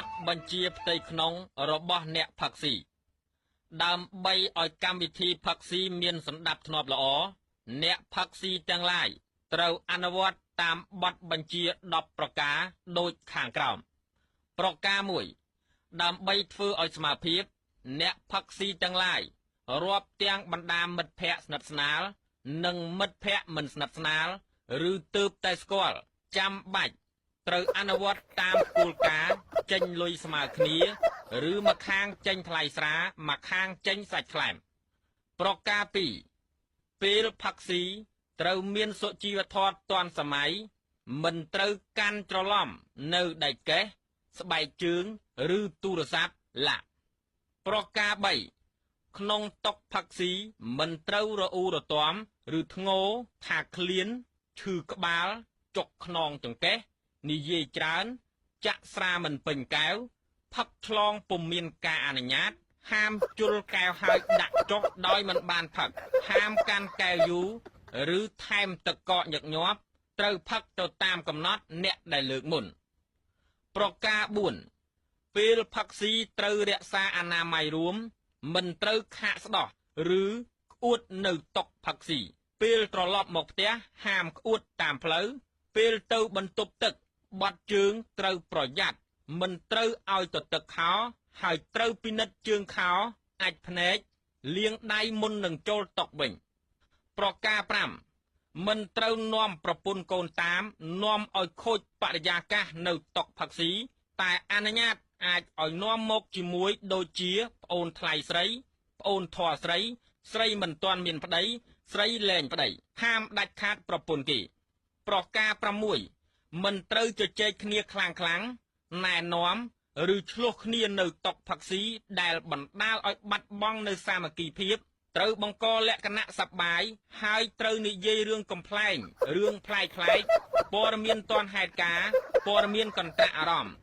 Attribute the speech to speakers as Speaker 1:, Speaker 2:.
Speaker 1: តបញ្ជាផ្ទៃក្នុងរបស់អ្នកផឹកស៊ីដើម្បីឲ្យកម្មវិធីផឹកស៊ីមានសណ្ដាប់ធ្នាប់ល្អអ្នកផឹកស៊ីទាំងឡាយត្រូវអនុវត្តតាមបទបញ្ជា10ប្រការដូចខាងក្រោមប្រការ1ដើម្បីធ្វើឲ្យស្មារតីអ្នកផឹកស៊ីទាំងឡាយរាប់ទាំងបណ្ដាមិត្តភ័ក្តិស្និទ្ធស្នាលនិងមិត្តភ័ក្តិមិនស្និទ្ធស្នាលឬទើបតែស្គាល់ចាំបាច់ត្រូវអនុវត្តតាមគោលការណ៍ចេញលុយស្មើគ្នាឬមកខាងចេញថ្លៃស្រាមកខាងចេញសាច់ខ្លែមប្រការ2ពេលផឹកស៊ីត្រូវមានសុជីវធម៌ទាន់សម័យមិនត្រូវកាន់ច្រឡំនៅដែកកេះស្បែកជើងឬទូរស័ព្ទឡាក់ប្រការ3ក្នុងតុផឹកស៊ីមិនត្រូវរអ៊ូរទាំឬធ្ងោថាឃ្លានឈឺក្បាលចុកខ្នងចង្កេះនិយាយច្រើនចាក់ស្រាមិនពេញកែវផឹកឆ្លងពុំមានការអនុញ្ញាតហាមជុលកែវហើយដាក់ចុះដោយមិនបានផឹកហាមកាន់កែវយូរឬថែមទឹកកកញឹកញាប់ត្រូវផឹកទៅតាមកំណត់អ្នកដែលលើកមុនប្រការ4ពេលផឹកស៊ីត្រូវរក្សាអនាម័យរួមមិនត្រូវខាកស្ដោះឬក្អួតនៅតុផឹកស៊ីពេលត្រឡប់មកផ្ទះហាមក្អួតតាមផ្លូវពេលទៅបន្ទប់ទឹកបាត់ជើងត្រូវប្រយ័ត្នមិនត្រូវឲ្យទៅទឹកខោហើយត្រូវពិនិត្យជើងខោអាចភ្នែកលាងដៃមុននឹងចូលតុវិញប្រការ5មិនត្រូវនាំប្រពន្ធកូនតាមនាំឲ្យខូចបរិយាកាសនៅតុផឹកស៊ីតែអនុញ្ញាតអាចឲ្យនាំមកជាមួយដូចជាប្អូនថ្លៃស្រីប្អូនធွာស្រីស្រីមិនទាន់មានប្តីស្រីលែងប្តីហាមដាច់ខាតប្រពន្ធគេប្រការ6មិនត្រូវជជែកគ្នាខ្លាំងណែនាំឬឆ្លោះគ្នានៅតុផឹកស៊ីដែលបណ្ដាលឲ្យបាត់បង់នៅសាមគ្គីភាពត្រូវបង្កលក្ខណៈសប្បាយហើយត្រូវនិយាយរឿងកំ pl ែងរឿងប្លែកព័ត៌មានទាន់ហេតុការណ៍ព័ត៌មានកន្ត្រាក់អារម្មណ៍